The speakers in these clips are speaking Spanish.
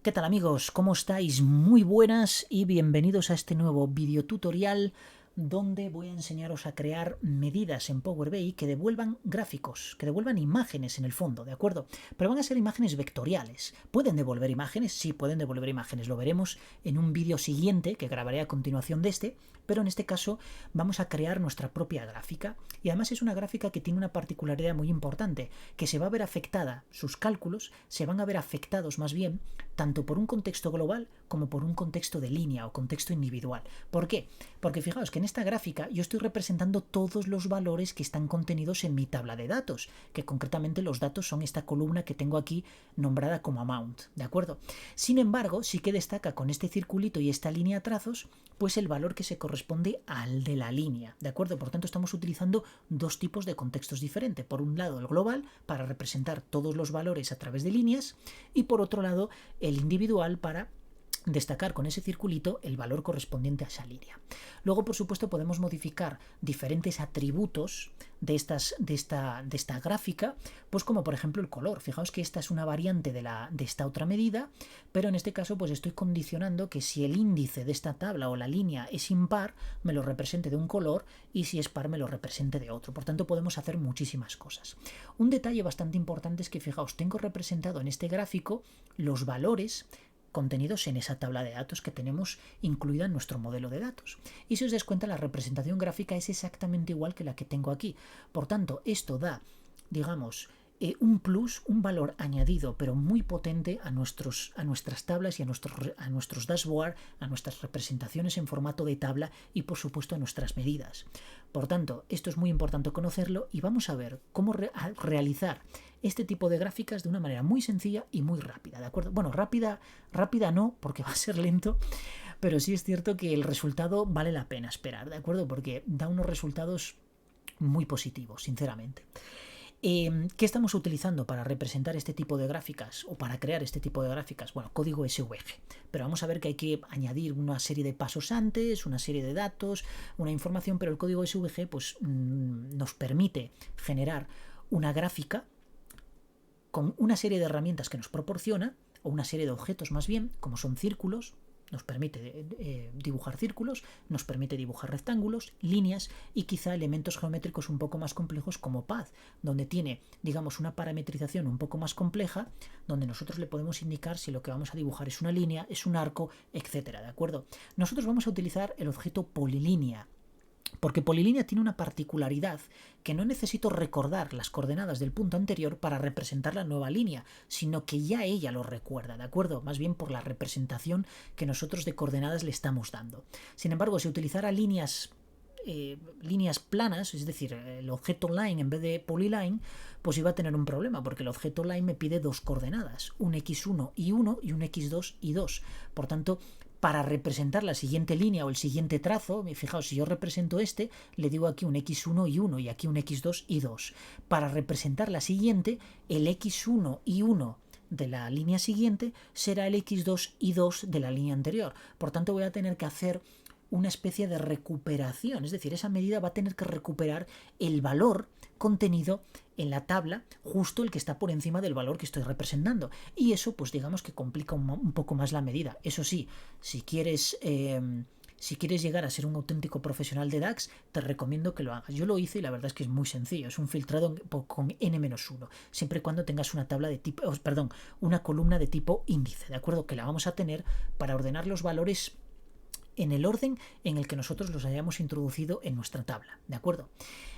¿Qué tal amigos? ¿Cómo estáis? Muy buenas y bienvenidos a este nuevo video tutorial donde voy a enseñaros a crear medidas en Power BI que devuelvan gráficos, que devuelvan imágenes en el fondo, ¿de acuerdo? Pero van a ser imágenes vectoriales. ¿Pueden devolver imágenes? Sí, pueden devolver imágenes. Lo veremos en un vídeo siguiente que grabaré a continuación de este, pero en este caso vamos a crear nuestra propia gráfica y además es una gráfica que tiene una particularidad muy importante, que se va a ver afectada, sus cálculos se van a ver afectados más bien tanto por un contexto global como por un contexto de línea o contexto individual. ¿Por qué? Porque fijaos que en esta gráfica yo estoy representando todos los valores que están contenidos en mi tabla de datos, que concretamente los datos son esta columna que tengo aquí nombrada como amount, ¿de acuerdo? Sin embargo, sí que destaca con este circulito y esta línea a trazos, pues el valor que se corresponde al de la línea, ¿de acuerdo? Por tanto, estamos utilizando dos tipos de contextos diferentes. Por un lado, el global, para representar todos los valores a través de líneas, y por otro lado, el individual para destacar con ese circulito el valor correspondiente a esa línea. Luego, por supuesto, podemos modificar diferentes atributos de esta gráfica, pues como por ejemplo el color. Fijaos que esta es una variante de esta otra medida, pero en este caso pues estoy condicionando que si el índice de esta tabla o la línea es impar, me lo represente de un color y si es par me lo represente de otro. Por tanto, podemos hacer muchísimas cosas. Un detalle bastante importante es que, fijaos, tengo representado en este gráfico los valores contenidos en esa tabla de datos que tenemos incluida en nuestro modelo de datos. Y si os dais cuenta, la representación gráfica es exactamente igual que la que tengo aquí. Por tanto, esto da, digamos, un plus, un valor añadido, pero muy potente a nuestras tablas y a nuestros dashboard, a nuestras representaciones en formato de tabla y, por supuesto, a nuestras medidas. Por tanto, esto es muy importante conocerlo y vamos a ver cómo realizar este tipo de gráficas de una manera muy sencilla y muy rápida, ¿de acuerdo? Bueno, rápida no, porque va a ser lento, pero sí es cierto que el resultado vale la pena esperar, ¿de acuerdo? Porque da unos resultados muy positivos, sinceramente. ¿Qué estamos utilizando para representar este tipo de gráficas o para crear este tipo de gráficas? Bueno, código SVG, pero vamos a ver que hay que añadir una serie de pasos antes, una serie de datos, una información, pero el código SVG pues, nos permite generar una gráfica con una serie de herramientas que nos proporciona, o una serie de objetos más bien, como son círculos. Nos permite dibujar círculos, nos permite dibujar rectángulos, líneas y quizá elementos geométricos un poco más complejos como path, donde tiene, digamos, una parametrización un poco más compleja, donde nosotros le podemos indicar si lo que vamos a dibujar es una línea, es un arco, etcétera, ¿de acuerdo? Nosotros vamos a utilizar el objeto polilínea, porque polilínea tiene una particularidad que no necesito recordar las coordenadas del punto anterior para representar la nueva línea, sino que ya ella lo recuerda, ¿de acuerdo? Más bien por la representación que nosotros de coordenadas le estamos dando. Sin embargo, si utilizara líneas planas, es decir, el objeto line en vez de polyline, pues iba a tener un problema, porque el objeto line me pide dos coordenadas, un x1 y 1 y un x2 y 2. Por tanto, para representar la siguiente línea o el siguiente trazo, fijaos, si yo represento este, le digo aquí un x1 y 1 y aquí un x2 y 2. Para representar la siguiente, el x1 y 1 de la línea siguiente será el x2 y 2 de la línea anterior. Por tanto, voy a tener que hacer una especie de recuperación, es decir, esa medida va a tener que recuperar el valor contenido en la tabla, justo el que está por encima del valor que estoy representando, y eso pues digamos que complica un poco más la medida. Eso sí, si quieres llegar a ser un auténtico profesional de DAX, te recomiendo que lo hagas. Yo lo hice y la verdad es que es muy sencillo. Es un filtrado con n-1, siempre y cuando tengas una tabla de tipo, una columna de tipo índice, ¿de acuerdo? Que la vamos a tener para ordenar los valores en el orden en el que nosotros los hayamos introducido en nuestra tabla, ¿de acuerdo?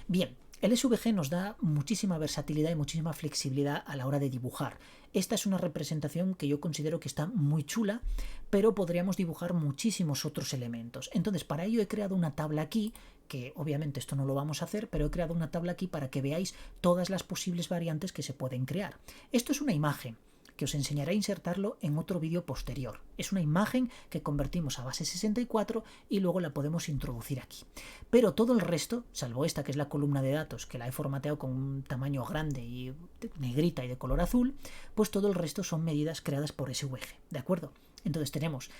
Bien, el SVG nos da muchísima versatilidad y muchísima flexibilidad a la hora de dibujar. Esta es una representación que yo considero que está muy chula, pero podríamos dibujar muchísimos otros elementos. Entonces, para ello he creado una tabla aquí, que obviamente esto no lo vamos a hacer, pero he creado una tabla aquí para que veáis todas las posibles variantes que se pueden crear. Esto es una imagen que os enseñaré a insertarlo en otro vídeo posterior. Es una imagen que convertimos a base 64 y luego la podemos introducir aquí. Pero todo el resto, salvo esta que es la columna de datos, que la he formateado con un tamaño grande y negrita y de color azul, pues todo el resto son medidas creadas por SVG, ¿de acuerdo? Entonces tenemos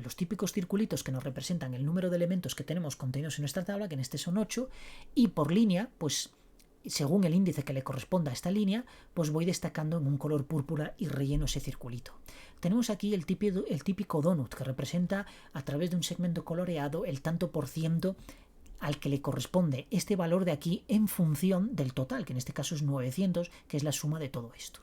los típicos circulitos que nos representan el número de elementos que tenemos contenidos en nuestra tabla, que en este son 8, y por línea, pues según el índice que le corresponda a esta línea, pues voy destacando en un color púrpura y relleno ese circulito. Tenemos aquí el típico donut que representa a través de un segmento coloreado el tanto por ciento al que le corresponde este valor de aquí en función del total, que en este caso es 900, que es la suma de todo esto.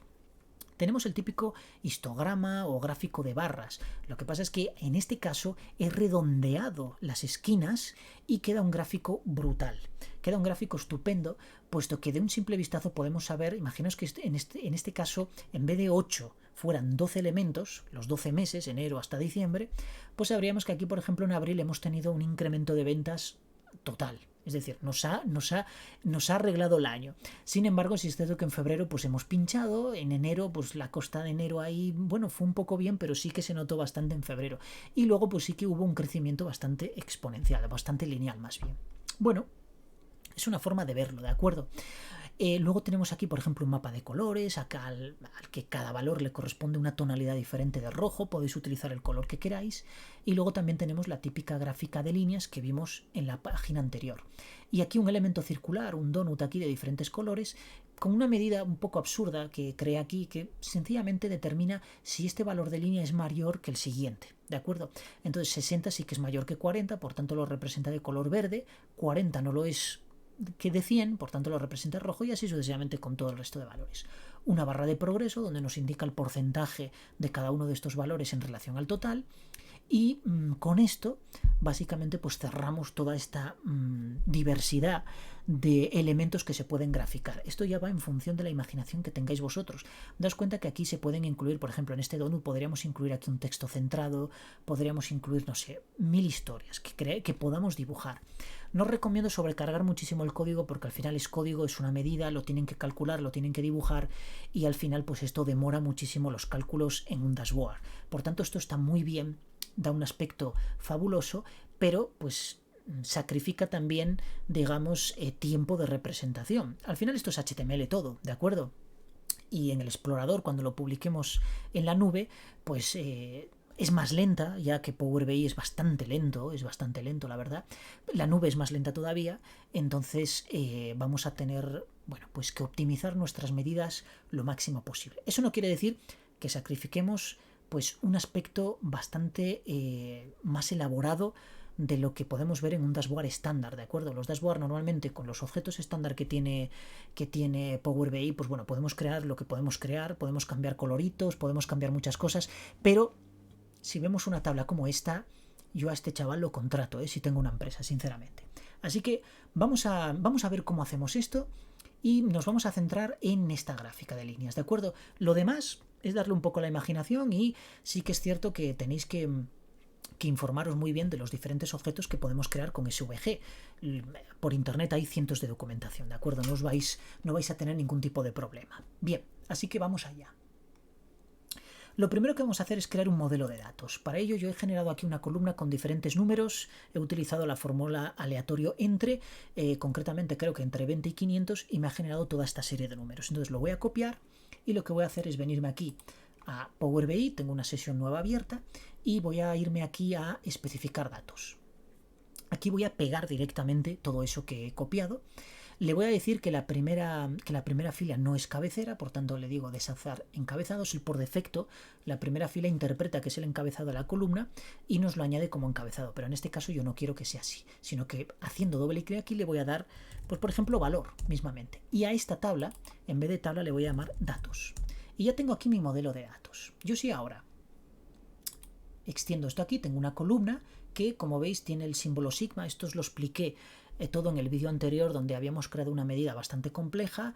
Tenemos el típico histograma o gráfico de barras. Lo que pasa es que en este caso he redondeado las esquinas y queda un gráfico brutal. Queda un gráfico estupendo, puesto que de un simple vistazo podemos saber, imaginaos que en este caso, en vez de 8 fueran 12 elementos, los 12 meses, enero hasta diciembre, pues sabríamos que aquí, por ejemplo, en abril hemos tenido un incremento de ventas total. Es decir, nos ha arreglado el año. Sin embargo, si es cierto que en febrero pues hemos pinchado, en enero pues la costa de enero ahí, bueno, fue un poco bien, pero sí que se notó bastante en febrero. Y luego pues sí que hubo un crecimiento bastante exponencial, bastante lineal más bien. Bueno, es una forma de verlo, ¿de acuerdo? Luego tenemos aquí, por ejemplo, un mapa de colores, acá al que cada valor le corresponde una tonalidad diferente de rojo, podéis utilizar el color que queráis. Y luego también tenemos la típica gráfica de líneas que vimos en la página anterior. Y aquí un elemento circular, un donut aquí de diferentes colores, con una medida un poco absurda que crea aquí, que sencillamente determina si este valor de línea es mayor que el siguiente, ¿de acuerdo? Entonces 60 sí que es mayor que 40, por tanto lo representa de color verde, 40 no lo es que de 100, por tanto lo representa rojo, y así sucesivamente con todo el resto de valores. Una barra de progreso donde nos indica el porcentaje de cada uno de estos valores en relación al total, y con esto básicamente pues cerramos toda esta diversidad de elementos que se pueden graficar. Esto ya va en función de la imaginación que tengáis vosotros. Daos cuenta que aquí se pueden incluir, por ejemplo, en este donut podríamos incluir aquí un texto centrado, podríamos incluir, no sé, 1000 historias que podamos dibujar. No os recomiendo sobrecargar muchísimo el código porque al final es código, es una medida, lo tienen que calcular, lo tienen que dibujar, y al final pues esto demora muchísimo los cálculos en un dashboard. Por tanto, esto está muy bien, da un aspecto fabuloso, pero pues sacrifica también, digamos, tiempo de representación. Al final esto es HTML todo, ¿de acuerdo? Y en el explorador, cuando lo publiquemos en la nube, pues es más lenta, ya que Power BI es bastante lento, la verdad. La nube es más lenta todavía, entonces vamos a tener, bueno, pues que optimizar nuestras medidas lo máximo posible. Eso no quiere decir que sacrifiquemos pues un aspecto bastante más elaborado de lo que podemos ver en un dashboard estándar, ¿de acuerdo? Los dashboards normalmente con los objetos estándar que tiene Power BI, pues bueno, podemos crear lo que podemos crear, podemos cambiar coloritos, podemos cambiar muchas cosas, pero si vemos una tabla como esta, yo a este chaval lo contrato, si tengo una empresa, sinceramente. Así que vamos a ver cómo hacemos esto y nos vamos a centrar en esta gráfica de líneas, ¿de acuerdo? Lo demás es darle un poco la imaginación, y sí que es cierto que tenéis que informaros muy bien de los diferentes objetos que podemos crear con SVG. Por internet hay cientos de documentación, ¿de acuerdo? No vais a tener ningún tipo de problema. Bien, así que vamos allá. Lo primero que vamos a hacer es crear un modelo de datos. Para ello yo he generado aquí una columna con diferentes números, he utilizado la fórmula aleatorio entre, concretamente creo que entre 20 y 500, y me ha generado toda esta serie de números. Entonces lo voy a copiar y lo que voy a hacer es venirme aquí a Power BI, tengo una sesión nueva abierta, y voy a irme aquí a especificar datos. Aquí voy a pegar directamente todo eso que he copiado. Le voy a decir que la primera fila no es cabecera, por tanto le digo deshacer encabezados, y por defecto la primera fila interpreta que es el encabezado de la columna y nos lo añade como encabezado, pero en este caso yo no quiero que sea así, sino que haciendo doble clic aquí le voy a dar, pues por ejemplo, valor mismamente, y a esta tabla, en vez de tabla, le voy a llamar datos. Y ya tengo aquí mi modelo de datos. Yo sí ahora extiendo esto aquí, tengo una columna que, como veis, tiene el símbolo sigma. Esto os lo expliqué todo en el vídeo anterior, donde habíamos creado una medida bastante compleja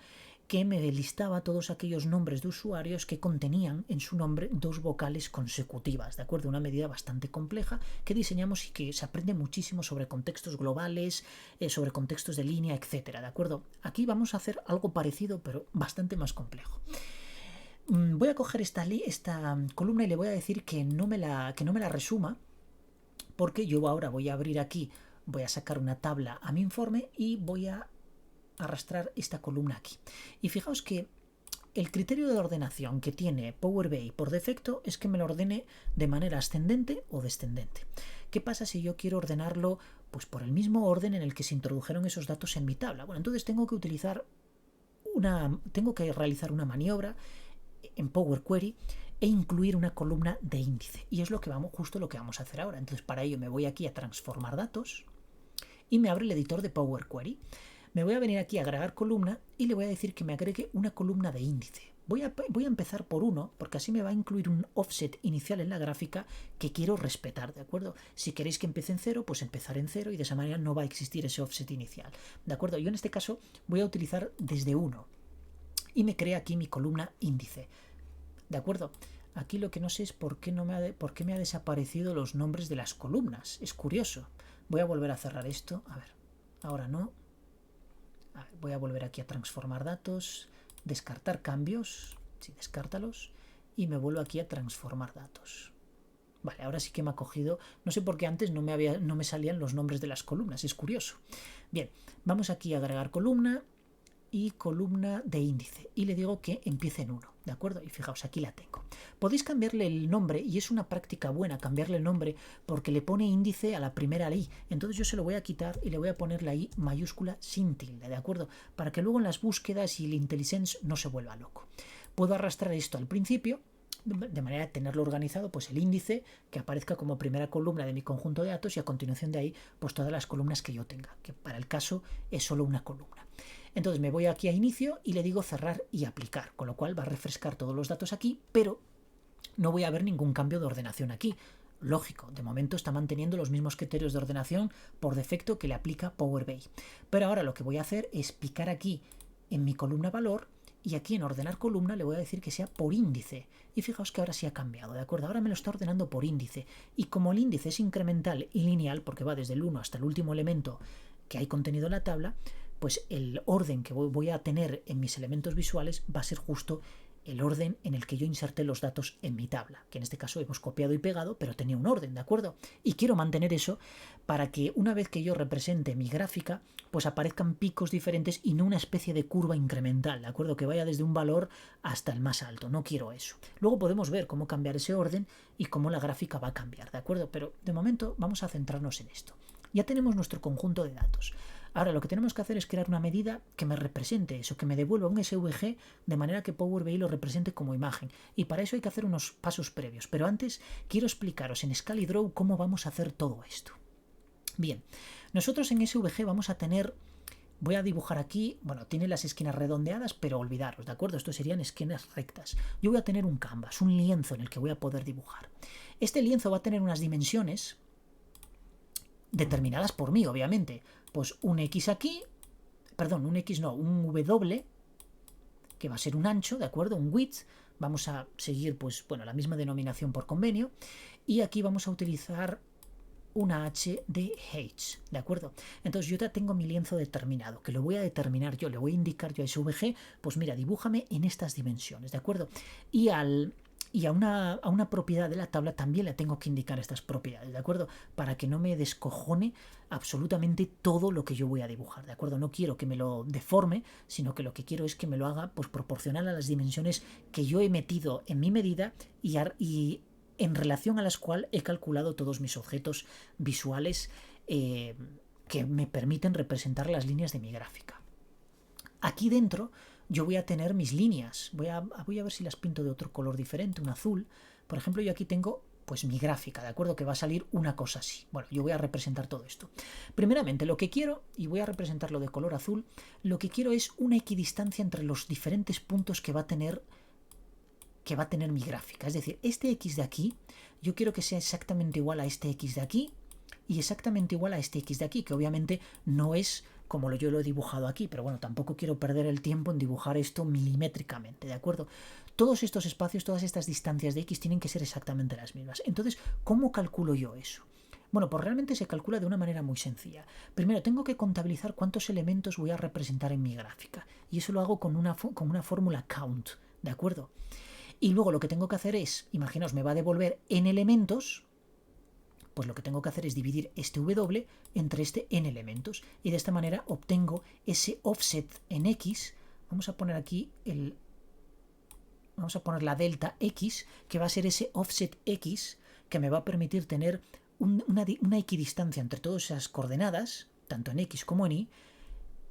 que me listaba todos aquellos nombres de usuarios que contenían en su nombre dos vocales consecutivas, ¿de acuerdo? Una medida bastante compleja que diseñamos y que se aprende muchísimo sobre contextos globales, sobre contextos de línea, etcétera, ¿de acuerdo? Aquí vamos a hacer algo parecido, pero bastante más complejo. Voy a coger esta columna y le voy a decir que no me la resuma, porque yo ahora voy a abrir aquí, voy a sacar una tabla a mi informe y voy a arrastrar esta columna aquí. Y fijaos que el criterio de ordenación que tiene Power BI por defecto es que me lo ordene de manera ascendente o descendente. ¿Qué pasa si yo quiero ordenarlo pues por el mismo orden en el que se introdujeron esos datos en mi tabla? Bueno, entonces tengo que utilizar tengo que realizar una maniobra en Power Query e incluir una columna de índice. Y es justo lo que vamos a hacer ahora. Entonces, para ello me voy aquí a transformar datos y me abre el editor de Power Query. Me voy a venir aquí a agregar columna y le voy a decir que me agregue una columna de índice. Voy a empezar por 1, porque así me va a incluir un offset inicial en la gráfica que quiero respetar, ¿de acuerdo? Si queréis que empiece en 0, pues empezar en 0 y de esa manera no va a existir ese offset inicial, ¿de acuerdo? Yo en este caso voy a utilizar desde 1 y me crea aquí mi columna índice, ¿de acuerdo? Aquí lo que no sé es por qué me ha desaparecido los nombres de las columnas. Es curioso. Voy a volver a cerrar esto. A ver, ahora no. A ver, voy a volver aquí a transformar datos, descartar cambios, sí, descártalos, y me vuelvo aquí a transformar datos. Vale, ahora sí que me ha cogido, no sé por qué antes no me salían los nombres de las columnas, es curioso. Bien, vamos aquí a agregar columna y columna de índice y le digo que empiece en 1, ¿de acuerdo? Y fijaos, aquí la tengo. Podéis cambiarle el nombre y es una práctica buena cambiarle el nombre porque le pone índice a la primera I. Entonces yo se lo voy a quitar y le voy a poner la I mayúscula sin tilde, ¿de acuerdo? Para que luego en las búsquedas y el IntelliSense no se vuelva loco. Puedo arrastrar esto al principio de manera de tenerlo organizado, pues el índice que aparezca como primera columna de mi conjunto de datos y a continuación de ahí pues todas las columnas que yo tenga, que para el caso es solo una columna. Entonces me voy aquí a inicio y le digo cerrar y aplicar, con lo cual va a refrescar todos los datos aquí, pero no voy a ver ningún cambio de ordenación aquí. Lógico, de momento está manteniendo los mismos criterios de ordenación por defecto que le aplica Power BI. Pero ahora lo que voy a hacer es picar aquí en mi columna valor y aquí en ordenar columna le voy a decir que sea por índice. Y fijaos que ahora sí ha cambiado, ¿de acuerdo? Ahora me lo está ordenando por índice. Y como el índice es incremental y lineal, porque va desde el 1 hasta el último elemento que hay contenido en la tabla, pues el orden que voy a tener en mis elementos visuales va a ser justo el orden en el que yo inserté los datos en mi tabla, que en este caso hemos copiado y pegado, pero tenía un orden, ¿de acuerdo? Y quiero mantener eso para que una vez que yo represente mi gráfica, pues aparezcan picos diferentes y no una especie de curva incremental, ¿de acuerdo? Que vaya desde un valor hasta el más alto, no quiero eso. Luego podemos ver cómo cambiar ese orden y cómo la gráfica va a cambiar, ¿de acuerdo? Pero de momento vamos a centrarnos en esto. Ya tenemos nuestro conjunto de datos. Ahora lo que tenemos que hacer es crear una medida que me represente eso, que me devuelva un SVG de manera que Power BI lo represente como imagen. Y para eso hay que hacer unos pasos previos. Pero antes quiero explicaros en Scala y Draw cómo vamos a hacer todo esto. Bien, nosotros en SVG vamos a tener... Voy a dibujar aquí, bueno, tiene las esquinas redondeadas, pero olvidaros, ¿de acuerdo? Esto serían esquinas rectas. Yo voy a tener un canvas, un lienzo en el que voy a poder dibujar. Este lienzo va a tener unas dimensiones determinadas por mí, obviamente. Pues un X aquí, perdón, un X no, un W, que va a ser un ancho, ¿de acuerdo? Un width, vamos a seguir, pues, bueno, la misma denominación por convenio, y aquí vamos a utilizar una H de H, ¿de acuerdo? Entonces yo ya tengo mi lienzo determinado, que lo voy a determinar yo, le voy a indicar yo a SVG, pues mira, dibújame en estas dimensiones, ¿de acuerdo? Y a una propiedad de la tabla también le tengo que indicar estas propiedades, ¿de acuerdo? Para que no me descojone absolutamente todo lo que yo voy a dibujar, ¿de acuerdo? No quiero que me lo deforme, sino que lo que quiero es que me lo haga pues proporcional a las dimensiones que yo he metido en mi medida y en relación a las cuales he calculado todos mis objetos visuales que me permiten representar las líneas de mi gráfica. Aquí dentro yo voy a tener mis líneas. Voy a ver si las pinto de otro color diferente, un azul. Por ejemplo, yo aquí tengo pues mi gráfica, ¿de acuerdo? Que va a salir una cosa así. Bueno, yo voy a representar todo esto. Primeramente, lo que quiero, y voy a representarlo de color azul, lo que quiero es una equidistancia entre los diferentes puntos que va a tener mi gráfica. Es decir, este X de aquí, yo quiero que sea exactamente igual a este X de aquí y exactamente igual a este X de aquí, que obviamente no es como yo lo he dibujado aquí, pero bueno, tampoco quiero perder el tiempo en dibujar esto milimétricamente, ¿de acuerdo? Todos estos espacios, todas estas distancias de X tienen que ser exactamente las mismas. Entonces, ¿cómo calculo yo eso? Bueno, pues realmente se calcula de una manera muy sencilla. Primero, tengo que contabilizar cuántos elementos voy a representar en mi gráfica, y eso lo hago con una fórmula count, ¿de acuerdo? Y luego lo que tengo que hacer es, imaginaos, me va a devolver n elementos, pues lo que tengo que hacer es dividir este W entre este n elementos. Y de esta manera obtengo ese offset en X. Vamos a poner aquí vamos a poner la delta X, que va a ser ese offset X, que me va a permitir tener una equidistancia entre todas esas coordenadas, tanto en X como en Y,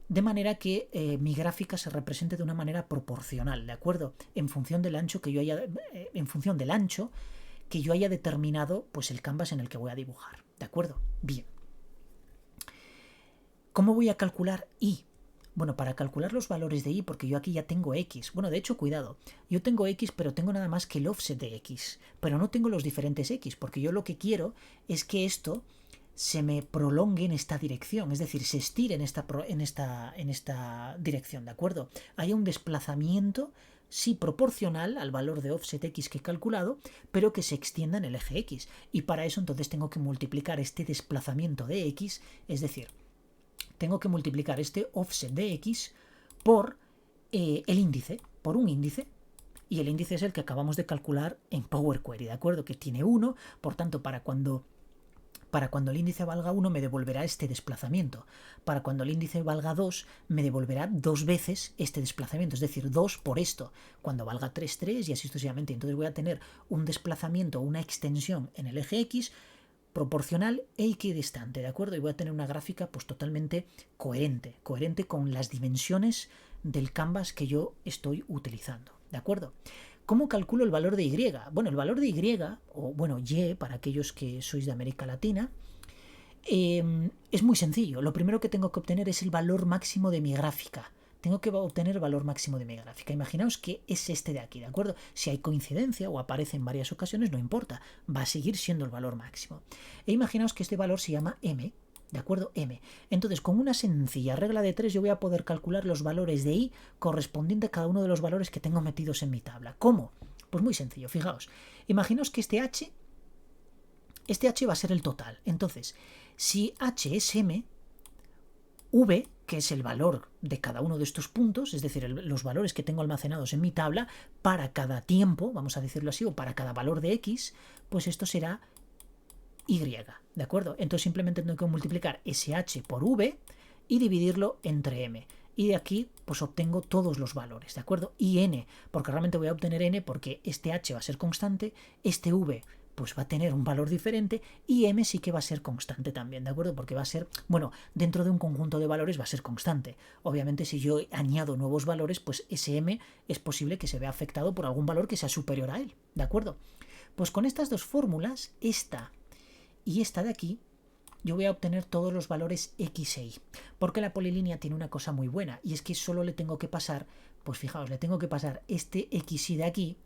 de manera que mi gráfica se represente de una manera proporcional, ¿de acuerdo? En función del ancho que yo haya determinado, pues el canvas en el que voy a dibujar, ¿de acuerdo? Bien. ¿Cómo voy a calcular y? Bueno, para calcular los valores de y, porque yo aquí ya tengo x. Bueno, de hecho, cuidado, yo tengo x, pero tengo nada más que el offset de x. Pero no tengo los diferentes x, porque yo lo que quiero es que esto se me prolongue en esta dirección, es decir, se estire en esta dirección, ¿de acuerdo? Haya un desplazamiento, sí proporcional al valor de offset x que he calculado, pero que se extienda en el eje x. Y para eso entonces tengo que multiplicar este desplazamiento de x, es decir, tengo que multiplicar este offset de x por el índice, por un índice, y el índice es el que acabamos de calcular en Power Query, ¿de acuerdo? Que tiene 1, por tanto, para cuando el índice valga 1 me devolverá este desplazamiento. Para cuando el índice valga 2 me devolverá 2 veces este desplazamiento, es decir, 2 por esto. Cuando valga 3, 3 y así sucesivamente. Entonces voy a tener un desplazamiento, una extensión en el eje x proporcional e equidistante, ¿de acuerdo? Y voy a tener una gráfica pues totalmente coherente con las dimensiones del canvas que yo estoy utilizando, ¿de acuerdo? ¿Cómo calculo el valor de y? Bueno, el valor de y, o bueno, y para aquellos que sois de América Latina, es muy sencillo. Lo primero que tengo que obtener es el valor máximo de mi gráfica. Tengo que obtener el valor máximo de mi gráfica. Imaginaos que es este de aquí, ¿de acuerdo? Si hay coincidencia o aparece en varias ocasiones, no importa. Va a seguir siendo el valor máximo. E imaginaos que este valor se llama m, ¿de acuerdo? M. Entonces, con una sencilla regla de 3 yo voy a poder calcular los valores de y correspondiente a cada uno de los valores que tengo metidos en mi tabla. ¿Cómo? Pues muy sencillo, fijaos. Imaginaos que este h va a ser el total. Entonces, si h es m, v, que es el valor de cada uno de estos puntos, es decir, los valores que tengo almacenados en mi tabla, para cada tiempo, vamos a decirlo así, o para cada valor de x, pues esto será y, ¿de acuerdo? Entonces simplemente tengo que multiplicar ese h por v y dividirlo entre m. Y de aquí pues obtengo todos los valores, ¿de acuerdo? Y n, porque realmente voy a obtener n porque este h va a ser constante, este v pues va a tener un valor diferente y m sí que va a ser constante también, ¿de acuerdo? Porque va a ser, bueno, dentro de un conjunto de valores va a ser constante. Obviamente si yo añado nuevos valores, pues ese m es posible que se vea afectado por algún valor que sea superior a él, ¿de acuerdo? Pues con estas dos fórmulas, esta y esta de aquí, yo voy a obtener todos los valores x e y. Porque la polilínea tiene una cosa muy buena, y es que solo le tengo que pasar, pues fijaos, le tengo que pasar este x y de aquí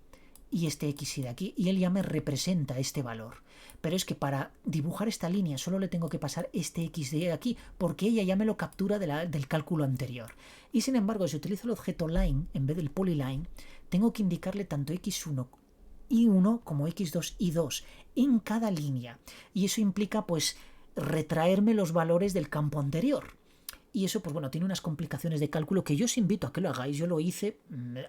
y este x y de aquí, y él ya me representa este valor. Pero es que para dibujar esta línea solo le tengo que pasar este x de aquí, porque ella ya me lo captura del cálculo anterior. Y sin embargo, si utilizo el objeto line en vez del polyline, tengo que indicarle tanto x1 y1 como x2 y 2 en cada línea. Y eso implica pues retraerme los valores del campo anterior. Y eso, pues bueno, tiene unas complicaciones de cálculo que yo os invito a que lo hagáis. Yo lo hice,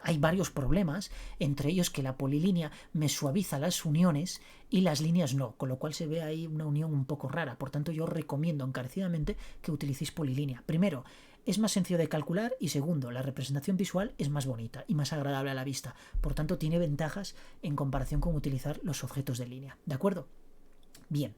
hay varios problemas, entre ellos que la polilínea me suaviza las uniones y las líneas no, con lo cual se ve ahí una unión un poco rara. Por tanto, yo os recomiendo encarecidamente que utilicéis polilínea. Primero, es más sencillo de calcular y segundo, la representación visual es más bonita y más agradable a la vista. Por tanto, tiene ventajas en comparación con utilizar los objetos de línea. ¿De acuerdo? Bien.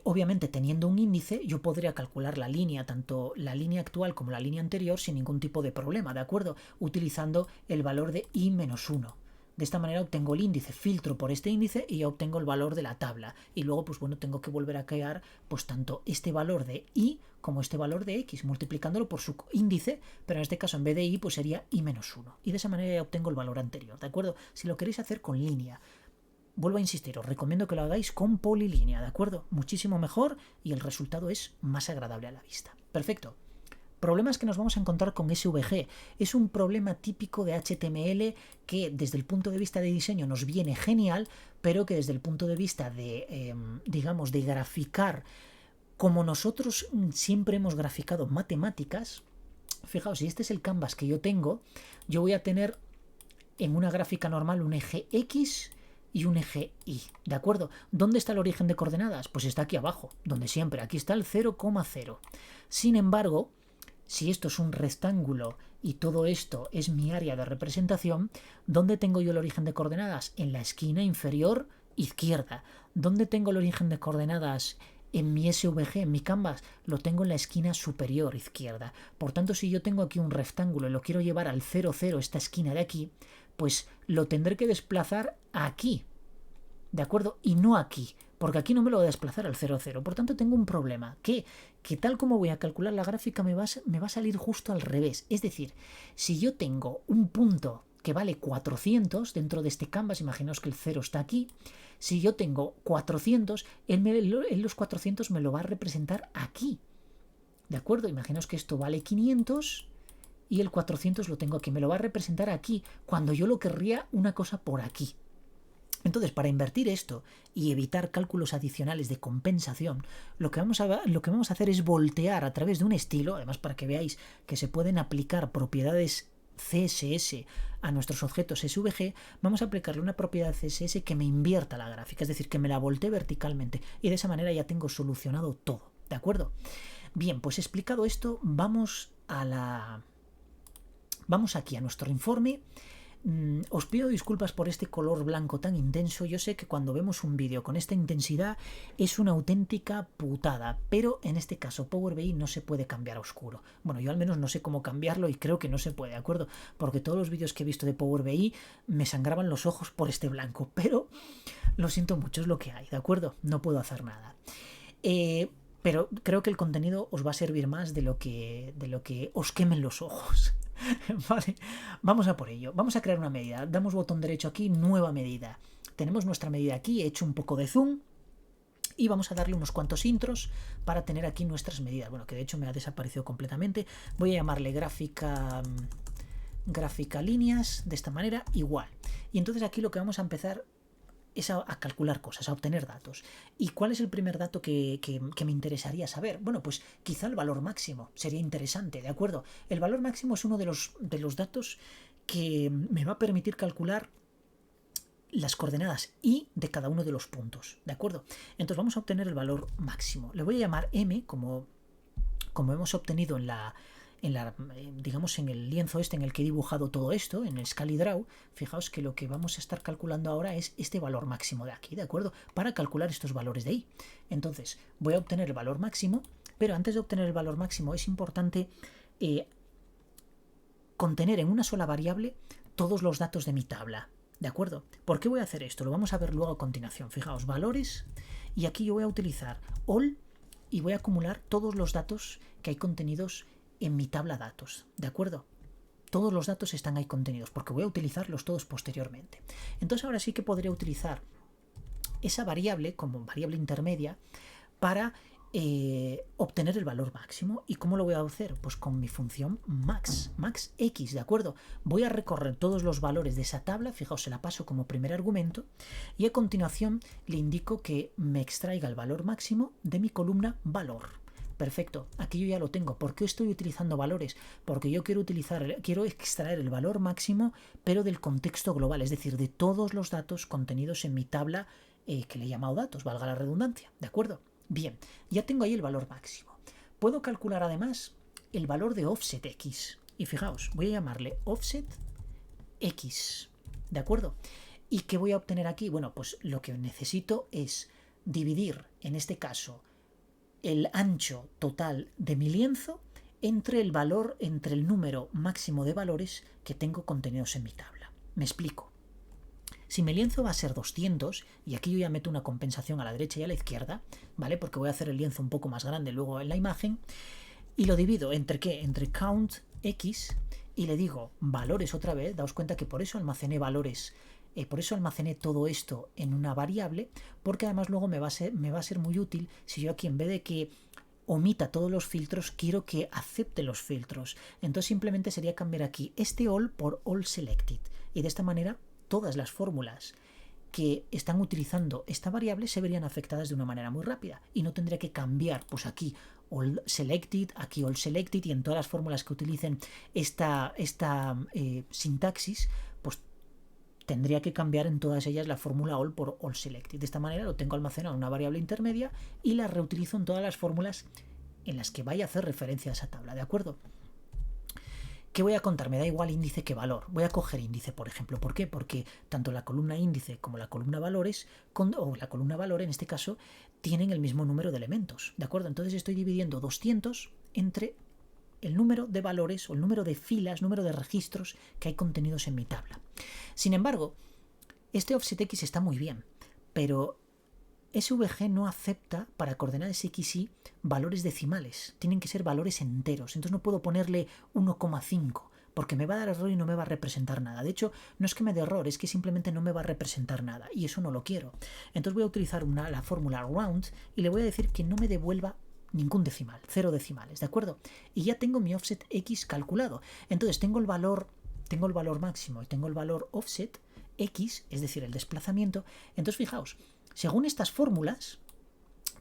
Obviamente teniendo un índice yo podría calcular la línea, tanto la línea actual como la línea anterior sin ningún tipo de problema, ¿de acuerdo? Utilizando el valor de i menos 1. De esta manera obtengo el índice, filtro por este índice y ya obtengo el valor de la tabla. Y luego pues bueno, tengo que volver a crear pues tanto este valor de i como este valor de x, multiplicándolo por su índice, pero en este caso en vez de i pues sería i menos 1. Y de esa manera ya obtengo el valor anterior, ¿de acuerdo? Si lo queréis hacer con línea, vuelvo a insistir, os recomiendo que lo hagáis con polilínea, ¿de acuerdo? Muchísimo mejor y el resultado es más agradable a la vista. Perfecto. Problemas que nos vamos a encontrar con SVG. Es un problema típico de HTML que desde el punto de vista de diseño nos viene genial, pero que desde el punto de vista de, digamos, de graficar como nosotros siempre hemos graficado matemáticas, fijaos, si este es el canvas que yo tengo, yo voy a tener en una gráfica normal un eje X y un eje Y, ¿de acuerdo? ¿Dónde está el origen de coordenadas? Pues está aquí abajo, donde siempre, aquí está el 0,0. Sin embargo, si esto es un rectángulo y todo esto es mi área de representación, ¿dónde tengo yo el origen de coordenadas? En la esquina inferior izquierda. ¿Dónde tengo el origen de coordenadas en mi SVG, en mi canvas, lo tengo en la esquina superior izquierda. Por tanto, si yo tengo aquí un rectángulo y lo quiero llevar al 0, 0, esta esquina de aquí, pues lo tendré que desplazar aquí, ¿de acuerdo? Y no aquí, porque aquí no me lo voy a desplazar al 0, 0. Por tanto, tengo un problema, que tal como voy a calcular la gráfica me va a salir justo al revés. Es decir, si yo tengo un punto que vale 400 dentro de este canvas, imaginaos que el 0 está aquí, si yo tengo 400, él los 400 me lo va a representar aquí, ¿de acuerdo? Imaginaos que esto vale 500 y el 400 lo tengo aquí, me lo va a representar aquí, cuando yo lo querría una cosa por aquí. Entonces, para invertir esto y evitar cálculos adicionales de compensación, lo que vamos a hacer es voltear a través de un estilo, además para que veáis que se pueden aplicar propiedades CSS a nuestros objetos SVG, vamos a aplicarle una propiedad CSS que me invierta la gráfica, es decir, que me la voltee verticalmente, y de esa manera ya tengo solucionado todo, ¿de acuerdo? Bien, pues explicado esto, vamos aquí a nuestro informe. Os pido disculpas por este color blanco tan intenso. Yo sé que cuando vemos un vídeo con esta intensidad es una auténtica putada, pero en este caso Power BI no se puede cambiar a oscuro. Bueno, yo al menos no sé cómo cambiarlo y creo que no se puede, ¿de acuerdo? Porque todos los vídeos que he visto de Power BI me sangraban los ojos por este blanco, pero lo siento mucho, es lo que hay, ¿de acuerdo? No puedo hacer nada. Pero creo que el contenido os va a servir más de lo que os quemen los ojos. Vale, vamos a por ello. Vamos a crear una medida. Damos botón derecho aquí, nueva medida. Tenemos nuestra medida aquí, he hecho un poco de zoom y vamos a darle unos cuantos intros para tener aquí nuestras medidas. Bueno, que de hecho me ha desaparecido completamente. Voy a llamarle gráfica líneas, de esta manera, igual. Y entonces aquí lo que vamos a empezar es a calcular cosas, a obtener datos. ¿Y cuál es el primer dato que me interesaría saber? Bueno, pues quizá el valor máximo sería interesante, ¿de acuerdo? El valor máximo es uno de los datos que me va a permitir calcular las coordenadas y de cada uno de los puntos, ¿de acuerdo? Entonces vamos a obtener el valor máximo. Le voy a llamar m, como hemos obtenido digamos en el lienzo en el que he dibujado todo esto, en el ScaliDraw. Fijaos que lo que vamos a estar calculando ahora es este valor máximo de aquí, ¿de acuerdo? Para calcular estos valores de ahí. Entonces voy a obtener el valor máximo, pero antes de obtener el valor máximo es importante contener en una sola variable todos los datos de mi tabla, ¿de acuerdo? ¿Por qué voy a hacer esto? Lo vamos a ver luego a continuación. Fijaos, valores, y aquí yo voy a utilizar all y voy a acumular todos los datos que hay contenidos en mi tabla datos, ¿de acuerdo? Todos los datos están ahí contenidos porque voy a utilizarlos todos posteriormente. Entonces ahora sí que podré utilizar esa variable como variable intermedia para obtener el valor máximo. ¿Y cómo lo voy a hacer? Pues con mi función maxx, ¿de acuerdo? Voy a recorrer todos los valores de esa tabla, fijaos, se la paso como primer argumento y a continuación le indico que me extraiga el valor máximo de mi columna valor. Perfecto, aquí yo ya lo tengo. ¿Por qué estoy utilizando valores? Porque yo quiero extraer el valor máximo, pero del contexto global, es decir, de todos los datos contenidos en mi tabla que le he llamado datos, valga la redundancia, ¿de acuerdo? Bien, ya tengo ahí el valor máximo. Puedo calcular además el valor de offset x. Y fijaos, voy a llamarle offset x, ¿de acuerdo? ¿Y qué voy a obtener aquí? Bueno, pues lo que necesito es dividir, en este caso, el ancho total de mi lienzo entre el número máximo de valores que tengo contenidos en mi tabla. Me explico. Si mi lienzo va a ser 200, y aquí yo ya meto una compensación a la derecha y a la izquierda, ¿vale? Porque voy a hacer el lienzo un poco más grande luego en la imagen, y lo divido ¿entre qué? Entre count x, y le digo valores otra vez. Daos cuenta que por eso almacené valores. Por eso almacené todo esto en una variable, porque además luego me va a ser muy útil si yo aquí, en vez de que omita todos los filtros, quiero que acepte los filtros. Entonces simplemente sería cambiar aquí este all por all selected, y de esta manera todas las fórmulas que están utilizando esta variable se verían afectadas de una manera muy rápida y no tendría que cambiar, pues aquí all selected, aquí all selected, y en todas las fórmulas que utilicen esta sintaxis, pues tendría que cambiar en todas ellas la fórmula all por all selected. De esta manera lo tengo almacenado en una variable intermedia y la reutilizo en todas las fórmulas en las que vaya a hacer referencia a esa tabla, ¿de acuerdo? ¿Qué voy a contar? Me da igual índice que valor. Voy a coger índice, por ejemplo. ¿Por qué? Porque tanto la columna índice como la columna valores, o la columna valor en este caso, tienen el mismo número de elementos. ¿De acuerdo? Entonces estoy dividiendo 200 entre el número de valores o el número de filas, número de registros que hay contenidos en mi tabla. Sin embargo, este offset X está muy bien, pero SVG no acepta para coordenadas X y valores decimales. Tienen que ser valores enteros. Entonces no puedo ponerle 1,5 porque me va a dar error y no me va a representar nada. De hecho, no es que me dé error, es que simplemente no me va a representar nada y eso no lo quiero. Entonces voy a utilizar la fórmula round y le voy a decir que no me devuelva ningún decimal, 0 decimales, ¿de acuerdo? Y ya tengo mi offset X calculado. Entonces tengo el valor máximo y tengo el valor offset X, es decir, el desplazamiento. Entonces fijaos, según estas fórmulas,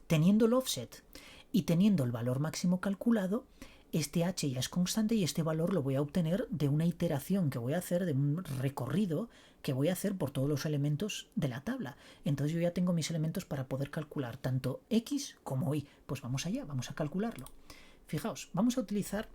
teniendo el offset y teniendo el valor máximo calculado, este h ya es constante y este valor lo voy a obtener de una iteración que voy a hacer, de un recorrido que voy a hacer por todos los elementos de la tabla. Entonces yo ya tengo mis elementos para poder calcular tanto x como y. Pues vamos allá, vamos a calcularlo. Fijaos, vamos a utilizar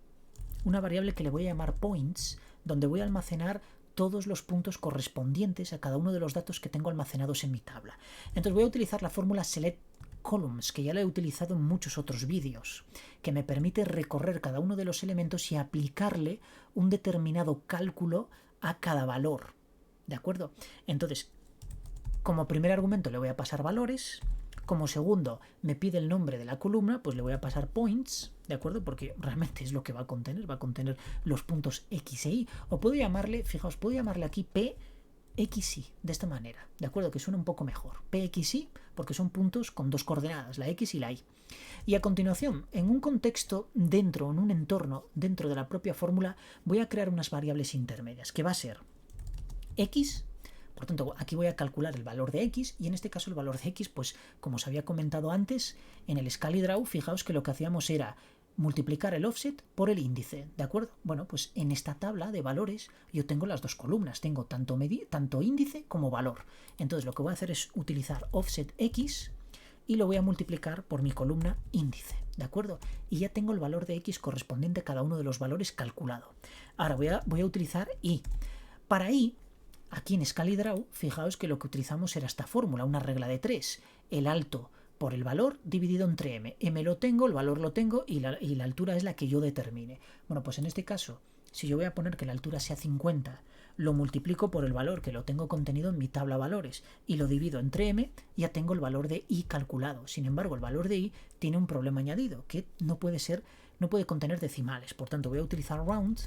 una variable que le voy a llamar points, donde voy a almacenar todos los puntos correspondientes a cada uno de los datos que tengo almacenados en mi tabla. Entonces voy a utilizar la fórmula select columns, que ya la he utilizado en muchos otros vídeos, que me permite recorrer cada uno de los elementos y aplicarle un determinado cálculo a cada valor. ¿De acuerdo? Entonces, como primer argumento le voy a pasar valores. Como segundo me pide el nombre de la columna, pues le voy a pasar points, ¿de acuerdo? Porque realmente es lo que va a contener los puntos X e Y. O puedo llamarle, fijaos, puedo llamarle aquí PXY, de esta manera, ¿de acuerdo? Que suena un poco mejor. PXY, porque son puntos con dos coordenadas, la X y la Y. Y a continuación, en un contexto en un entorno dentro de la propia fórmula, voy a crear unas variables intermedias, que va a ser X. Por tanto, aquí voy a calcular el valor de X y en este caso el valor de X, pues como os había comentado antes, en el ScaleDraw, fijaos que lo que hacíamos era multiplicar el offset por el índice, ¿de acuerdo? Bueno, pues en esta tabla de valores yo tengo las dos columnas, tengo tanto índice como valor. Entonces lo que voy a hacer es utilizar offset X y lo voy a multiplicar por mi columna índice, ¿de acuerdo? Y ya tengo el valor de X correspondiente a cada uno de los valores calculado. Ahora voy a utilizar Y. Para Y, aquí en ScaleDraw, fijaos que lo que utilizamos era esta fórmula, una regla de 3. El alto por el valor dividido entre m. M lo tengo, el valor lo tengo y la altura es la que yo determine. Bueno, pues en este caso, si yo voy a poner que la altura sea 50, lo multiplico por el valor que lo tengo contenido en mi tabla valores y lo divido entre m, ya tengo el valor de y calculado. Sin embargo, el valor de y tiene un problema añadido, que no puede contener decimales. Por tanto, voy a utilizar round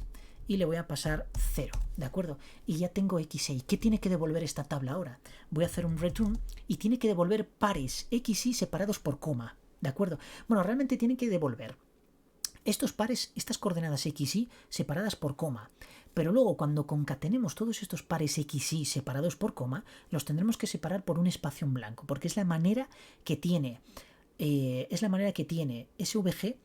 y le voy a pasar 0, ¿de acuerdo? Y ya tengo X e Y. ¿Qué tiene que devolver esta tabla ahora? Voy a hacer un return y tiene que devolver pares X y separados por coma, ¿de acuerdo? Bueno, realmente tiene que devolver estos pares, estas coordenadas X y separadas por coma. Pero luego cuando concatenemos todos estos pares X y separados por coma, los tendremos que separar por un espacio en blanco, porque es la manera que tiene SVG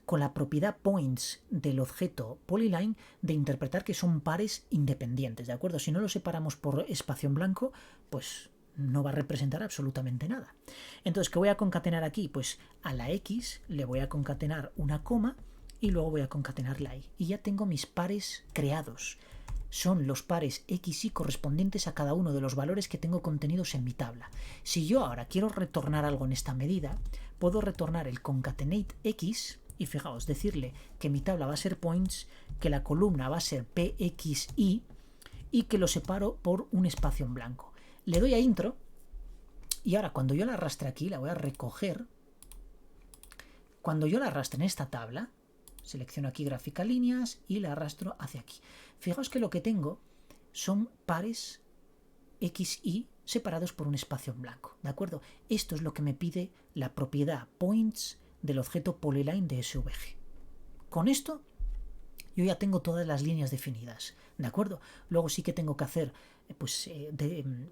con la propiedad points del objeto polyline de interpretar que son pares independientes, ¿de acuerdo? Si no lo separamos por espacio en blanco, pues no va a representar absolutamente nada. Entonces, ¿qué voy a concatenar aquí? Pues a la X le voy a concatenar una coma y luego voy a concatenar la Y. Y ya tengo mis pares creados. Son los pares X y correspondientes a cada uno de los valores que tengo contenidos en mi tabla. Si yo ahora quiero retornar algo en esta medida, puedo retornar el concatenate X y fijaos, decirle que mi tabla va a ser points, que la columna va a ser PXY y que lo separo por un espacio en blanco. Le doy a intro y ahora cuando yo la arrastre aquí, la voy a recoger. Cuando yo la arrastre en esta tabla, selecciono aquí gráfica líneas y la arrastro hacia aquí. Fijaos que lo que tengo son pares XY separados por un espacio en blanco, ¿de acuerdo? Esto es lo que me pide la propiedad points del objeto polyline de SVG. Con esto yo ya tengo todas las líneas definidas, ¿de acuerdo? Luego sí que tengo que hacer,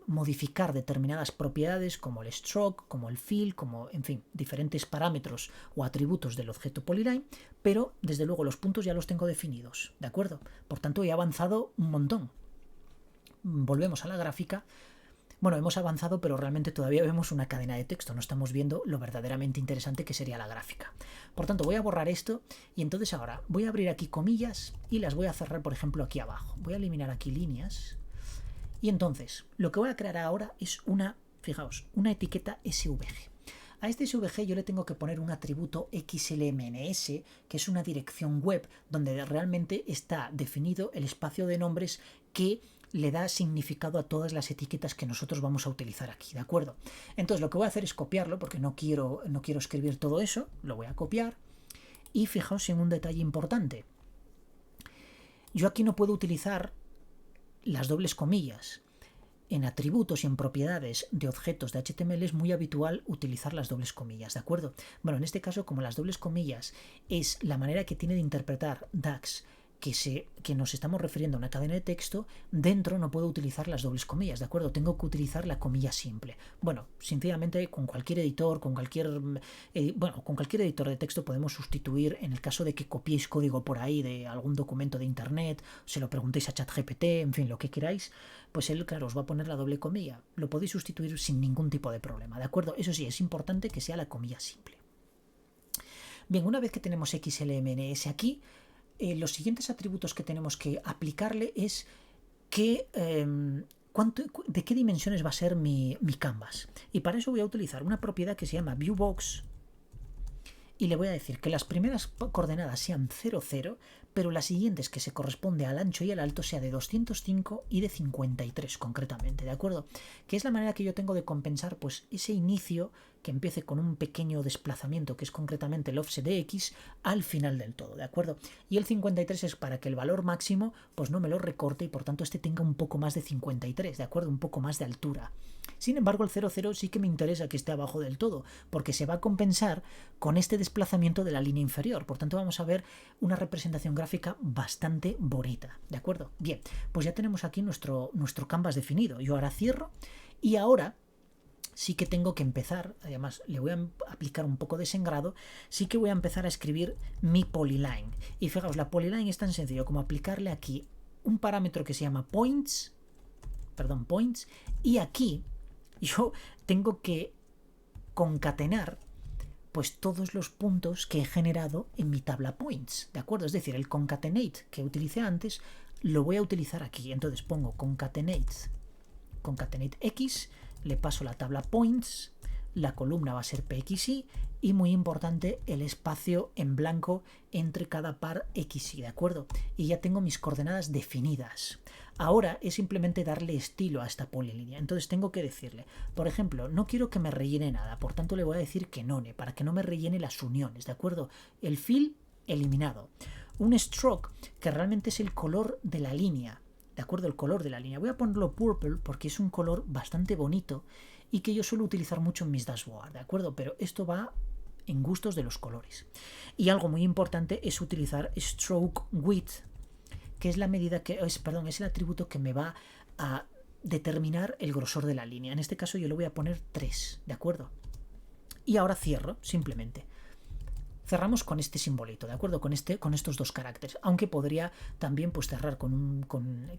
modificar determinadas propiedades como el stroke, como el fill, como, en fin, diferentes parámetros o atributos del objeto polyline, pero desde luego los puntos ya los tengo definidos, ¿de acuerdo? Por tanto, he avanzado un montón. Volvemos a la gráfica. Bueno, hemos avanzado, pero realmente todavía vemos una cadena de texto, no estamos viendo lo verdaderamente interesante que sería la gráfica. Por tanto, voy a borrar esto y entonces ahora voy a abrir aquí comillas y las voy a cerrar, por ejemplo, aquí abajo. Voy a eliminar aquí líneas y entonces lo que voy a crear ahora es una, fijaos, una etiqueta SVG. A este SVG yo le tengo que poner un atributo XLMNS, que es una dirección web donde realmente está definido el espacio de nombres que le da significado a todas las etiquetas que nosotros vamos a utilizar aquí, ¿de acuerdo? Entonces lo que voy a hacer es copiarlo porque no quiero escribir todo eso, lo voy a copiar y fijaos en un detalle importante. Yo aquí no puedo utilizar las dobles comillas. En atributos y en propiedades de objetos de HTML es muy habitual utilizar las dobles comillas, ¿de acuerdo? Bueno, en este caso, como las dobles comillas es la manera que tiene de interpretar DAX que nos estamos refiriendo a una cadena de texto, dentro no puedo utilizar las dobles comillas, ¿de acuerdo? Tengo que utilizar la comilla simple. Bueno, sinceramente con cualquier editor, con cualquier editor de texto podemos sustituir, en el caso de que copiéis código por ahí de algún documento de internet, se lo preguntéis a ChatGPT, en fin, lo que queráis, pues él, claro, os va a poner la doble comilla. Lo podéis sustituir sin ningún tipo de problema, ¿de acuerdo? Eso sí, es importante que sea la comilla simple. Bien, una vez que tenemos XLMNS aquí, los siguientes atributos que tenemos que aplicarle es de qué dimensiones va a ser mi canvas. Y para eso voy a utilizar una propiedad que se llama viewbox y le voy a decir que las primeras coordenadas sean 0, 0, pero las siguientes, que se corresponde al ancho y al alto, sea de 205 y de 53 concretamente, ¿de acuerdo? Que es la manera que yo tengo de compensar pues ese inicio que empiece con un pequeño desplazamiento, que es concretamente el offset de X, al final del todo, ¿de acuerdo? Y el 53 es para que el valor máximo pues no me lo recorte y por tanto este tenga un poco más de 53, ¿de acuerdo? Un poco más de altura. Sin embargo, el 00 sí que me interesa que esté abajo del todo, porque se va a compensar con este desplazamiento de la línea inferior. Por tanto, vamos a ver una representación gráfica bastante bonita, ¿de acuerdo? Bien, pues ya tenemos aquí nuestro canvas definido. Yo ahora cierro y ahora sí que tengo que empezar, además le voy a aplicar un poco de sengrado, sí que voy a empezar a escribir mi polyline. Y fijaos, la polyline es tan sencillo como aplicarle aquí un parámetro que se llama points, y aquí yo tengo que concatenar pues todos los puntos que he generado en mi tabla points, ¿de acuerdo? Es decir, el concatenate que utilicé antes lo voy a utilizar aquí. Entonces pongo concatenate X, le paso la tabla points, la columna va a ser PXY y muy importante el espacio en blanco entre cada par XY, ¿de acuerdo? Y ya tengo mis coordenadas definidas. Ahora es simplemente darle estilo a esta polilínea. Entonces tengo que decirle, por ejemplo, no quiero que me rellene nada, por tanto le voy a decir que none, para que no me rellene las uniones, ¿de acuerdo? El fill eliminado. Un stroke, que realmente es el color de la línea, ¿de acuerdo? El color de la línea. Voy a ponerlo purple porque es un color bastante bonito y que yo suelo utilizar mucho en mis dashboards, ¿de acuerdo? Pero esto va en gustos de los colores. Y algo muy importante es utilizar stroke width, que es la medida que es el atributo que me va a determinar el grosor de la línea. En este caso yo le voy a poner 3, ¿de acuerdo? Y ahora cierro, simplemente. Cerramos con este simbolito, ¿de acuerdo? Con estos dos caracteres. Aunque podría también pues cerrar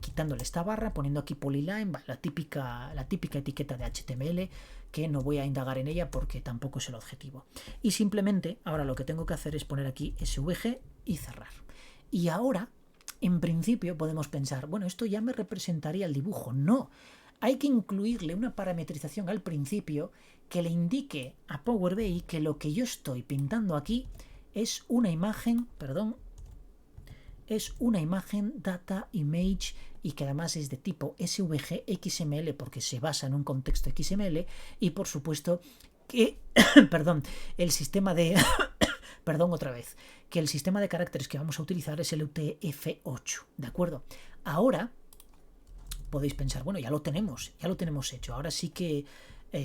quitándole esta barra, poniendo aquí polyline, la típica etiqueta de HTML, que no voy a indagar en ella porque tampoco es el objetivo. Y simplemente ahora lo que tengo que hacer es poner aquí SVG y cerrar. Y ahora, en principio, podemos pensar, bueno, esto ya me representaría el dibujo. No, hay que incluirle una parametrización al principio que le indique a Power BI que lo que yo estoy pintando aquí es una imagen, data image y que además es de tipo SVG XML porque se basa en un contexto XML y por supuesto que, el sistema de... que el sistema de caracteres que vamos a utilizar es el UTF-8, ¿de acuerdo? Ahora podéis pensar, bueno, ya lo tenemos hecho, ahora sí que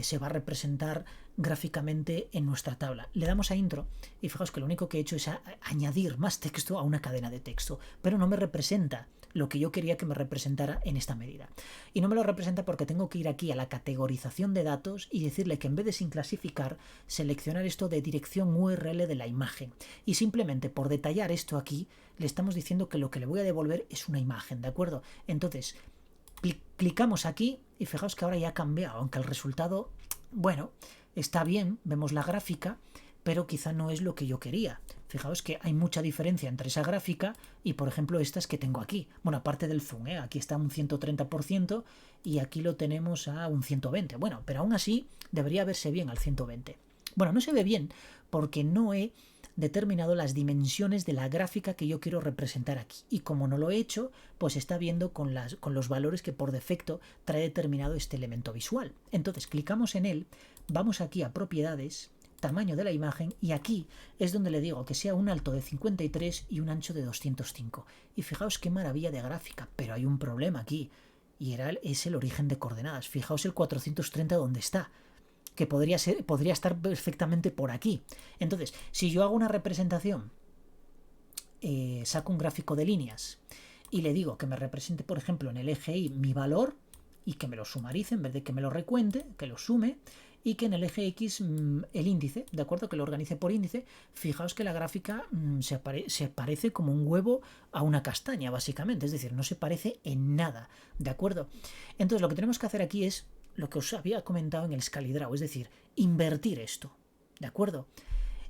se va a representar gráficamente en nuestra tabla. Le damos a intro y fijaos que lo único que he hecho es añadir más texto a una cadena de texto, pero no me representa lo que yo quería que me representara en esta medida. Y no me lo representa porque tengo que ir aquí a la categorización de datos y decirle que en vez de sin clasificar, seleccionar esto de dirección URL de la imagen. Y simplemente por detallar esto aquí, le estamos diciendo que lo que le voy a devolver es una imagen, ¿de acuerdo? Entonces, Clicamos aquí y fijaos que ahora ya ha cambiado, aunque el resultado, bueno, está bien, vemos la gráfica, pero quizá no es lo que yo quería. Fijaos que hay mucha diferencia entre esa gráfica y, por ejemplo, estas que tengo aquí. Bueno, aparte del zoom, aquí está un 130% y aquí lo tenemos a un 120%. Bueno, pero aún así debería verse bien al 120%. Bueno, no se ve bien porque no he determinado las dimensiones de la gráfica que yo quiero representar aquí. Y como no lo he hecho, pues está viendo con los valores que por defecto trae determinado este elemento visual. Entonces clicamos en él, vamos aquí a propiedades, tamaño de la imagen, y aquí es donde le digo que sea un alto de 53 y un ancho de 205. Y fijaos qué maravilla de gráfica, pero hay un problema aquí, y es el origen de coordenadas. Fijaos el 430 donde está, que podría estar perfectamente por aquí. Entonces, si yo hago una representación, saco un gráfico de líneas y le digo que me represente, por ejemplo, en el eje Y mi valor y que me lo sumarice en vez de que me lo recuente, que lo sume, y que en el eje X el índice, ¿de acuerdo? Que lo organice por índice. Fijaos que la gráfica se parece como un huevo a una castaña, básicamente, es decir, no se parece en nada, ¿de acuerdo? Entonces lo que tenemos que hacer aquí es lo que os había comentado en el ScaleDraw, es decir, invertir esto, ¿de acuerdo?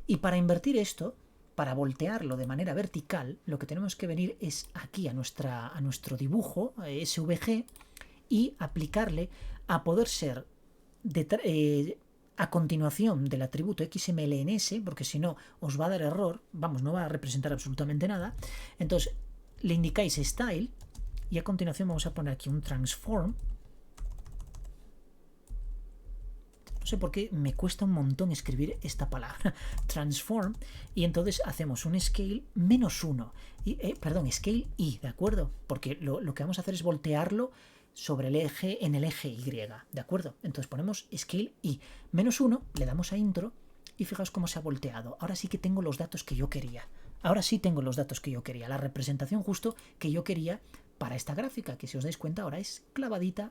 Y para invertir esto, para voltearlo de manera vertical, lo que tenemos que venir es aquí a nuestro dibujo, SVG, y aplicarle a poder ser a continuación del atributo XMLNS, porque si no os va a dar error, vamos, no va a representar absolutamente nada. Entonces le indicáis Style y a continuación vamos a poner aquí un Transform. No sé por qué me cuesta un montón escribir esta palabra, Transform, y entonces hacemos un Scale -1, Scale Y, ¿de acuerdo? Porque lo que vamos a hacer es voltearlo sobre el eje, en el eje Y, ¿de acuerdo? Entonces ponemos Scale Y, -1, le damos a Intro y fijaos cómo se ha volteado. Ahora sí que tengo los datos que yo quería. Ahora sí tengo los datos que yo quería, la representación justo que yo quería para esta gráfica, que si os dais cuenta ahora es clavadita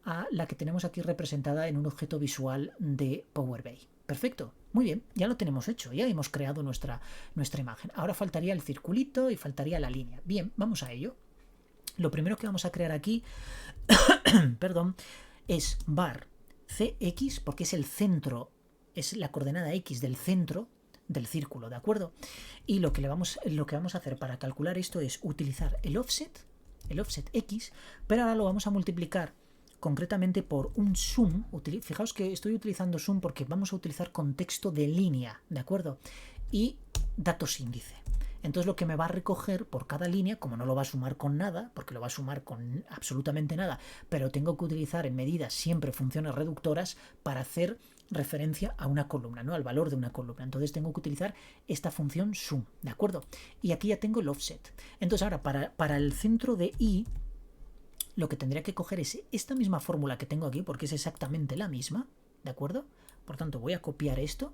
a la que tenemos aquí representada en un objeto visual de Power BI. Perfecto, muy bien, ya lo tenemos hecho, ya hemos creado nuestra imagen. Ahora faltaría el circulito y faltaría la línea. Bien, vamos a ello. Lo primero que vamos a crear aquí perdón, es var cx, porque es el centro, es la coordenada x del centro del círculo, ¿de acuerdo? Y lo que vamos a hacer para calcular esto es utilizar el offset x, pero ahora lo vamos a multiplicar concretamente por un zoom. Fijaos que estoy utilizando zoom porque vamos a utilizar contexto de línea, ¿de acuerdo? Y datos índice. Entonces lo que me va a recoger por cada línea, como no lo va a sumar con nada, porque lo va a sumar con absolutamente nada, pero tengo que utilizar en medidas siempre funciones reductoras para hacer referencia a una columna, ¿no? Al valor de una columna. Entonces tengo que utilizar esta función sum, ¿de acuerdo? Y aquí ya tengo el offset. Entonces ahora para el centro de Y, lo que tendría que coger es esta misma fórmula que tengo aquí, porque es exactamente la misma, ¿de acuerdo? Por tanto, voy a copiar esto,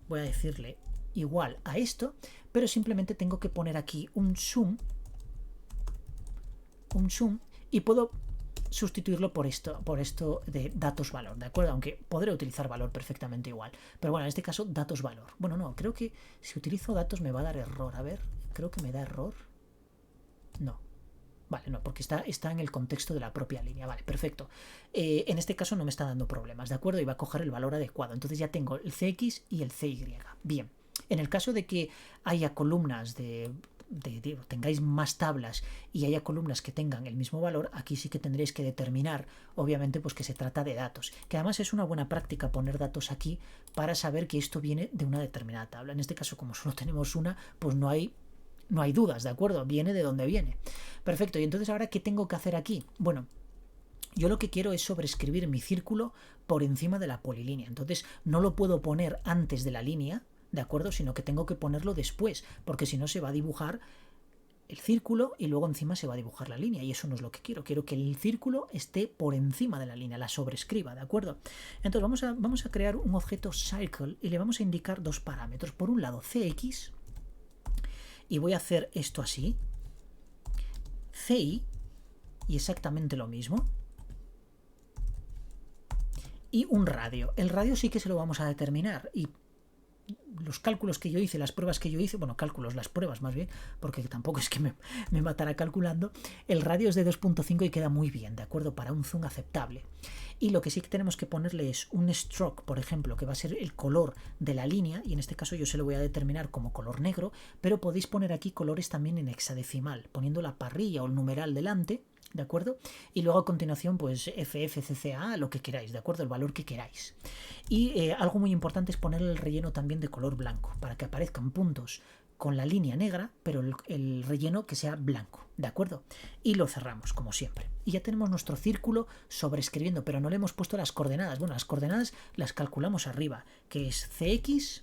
voy a decirle igual a esto, pero simplemente tengo que poner aquí un zoom, y puedo sustituirlo por esto de datos valor, ¿de acuerdo? Aunque podré utilizar valor perfectamente igual, pero bueno, en este caso datos valor. Bueno, no, creo que si utilizo datos me va a dar error. A ver, creo que me da error. No. Vale, no, porque está en el contexto de la propia línea. Vale, perfecto. En este caso no me está dando problemas, ¿de acuerdo? Y va a coger el valor adecuado. Entonces ya tengo el CX y el CY. Bien. En el caso de que haya columnas tengáis más tablas y haya columnas que tengan el mismo valor, aquí sí que tendréis que determinar, obviamente, pues que se trata de datos. Que además es una buena práctica poner datos aquí para saber que esto viene de una determinada tabla. En este caso, como solo tenemos una, pues no hay dudas, ¿de acuerdo? Viene de donde viene. Perfecto, y entonces ahora, ¿qué tengo que hacer aquí? Bueno, yo lo que quiero es sobreescribir mi círculo por encima de la polilínea. Entonces no lo puedo poner antes de la línea, ¿de acuerdo? Sino que tengo que ponerlo después, porque si no se va a dibujar el círculo y luego encima se va a dibujar la línea, y eso no es lo que quiero. Quiero que el círculo esté por encima de la línea, la sobrescriba, ¿de acuerdo? Entonces vamos a crear un objeto circle y le vamos a indicar dos parámetros. Por un lado, cx, y voy a hacer esto así, ci, y exactamente lo mismo, y un radio. El radio sí que se lo vamos a determinar, y los cálculos que yo hice, las pruebas que yo hice, bueno, cálculos, las pruebas más bien, porque tampoco es que me matara calculando, el radio es de 2.5 y queda muy bien, ¿de acuerdo? Para un zoom aceptable. Y lo que sí que tenemos que ponerle es un stroke, por ejemplo, que va a ser el color de la línea, y en este caso yo se lo voy a determinar como color negro, pero podéis poner aquí colores también en hexadecimal, poniendo la parrilla o el numeral delante, ¿de acuerdo? Y luego a continuación, pues FFCCA, lo que queráis, ¿de acuerdo? El valor que queráis. Y algo muy importante es ponerle el relleno también de color blanco, para que aparezcan puntos con la línea negra, pero el relleno que sea blanco, ¿de acuerdo? Y lo cerramos, como siempre. Y ya tenemos nuestro círculo sobreescribiendo, pero no le hemos puesto las coordenadas. Bueno, las coordenadas las calculamos arriba, que es CX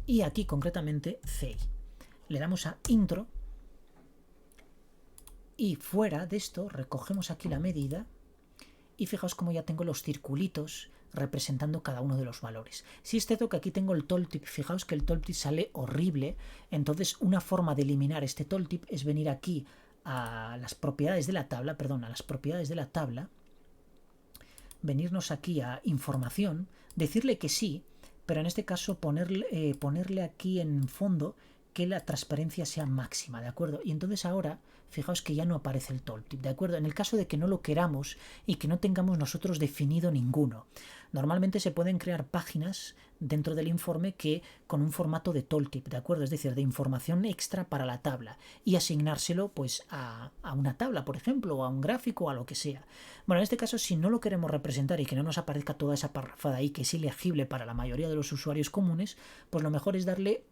y aquí concretamente CY. Le damos a intro y fuera de esto recogemos aquí la medida y fijaos cómo ya tengo los circulitos representando cada uno de los valores. Si es cierto que aquí tengo el tooltip, fijaos que el tooltip sale horrible, entonces una forma de eliminar este tooltip es venir aquí a las propiedades de la tabla, venirnos aquí a información, decirle que sí, pero en este caso ponerle aquí en fondo que la transparencia sea máxima, ¿de acuerdo? Y entonces ahora, fijaos que ya no aparece el tooltip, ¿de acuerdo? En el caso de que no lo queramos y que no tengamos nosotros definido ninguno. Normalmente se pueden crear páginas dentro del informe que con un formato de tooltip, ¿de acuerdo? Es decir, de información extra para la tabla y asignárselo pues a una tabla, por ejemplo, o a un gráfico o a lo que sea. Bueno, en este caso, si no lo queremos representar y que no nos aparezca toda esa parrafada ahí que es ilegible para la mayoría de los usuarios comunes, pues lo mejor es darle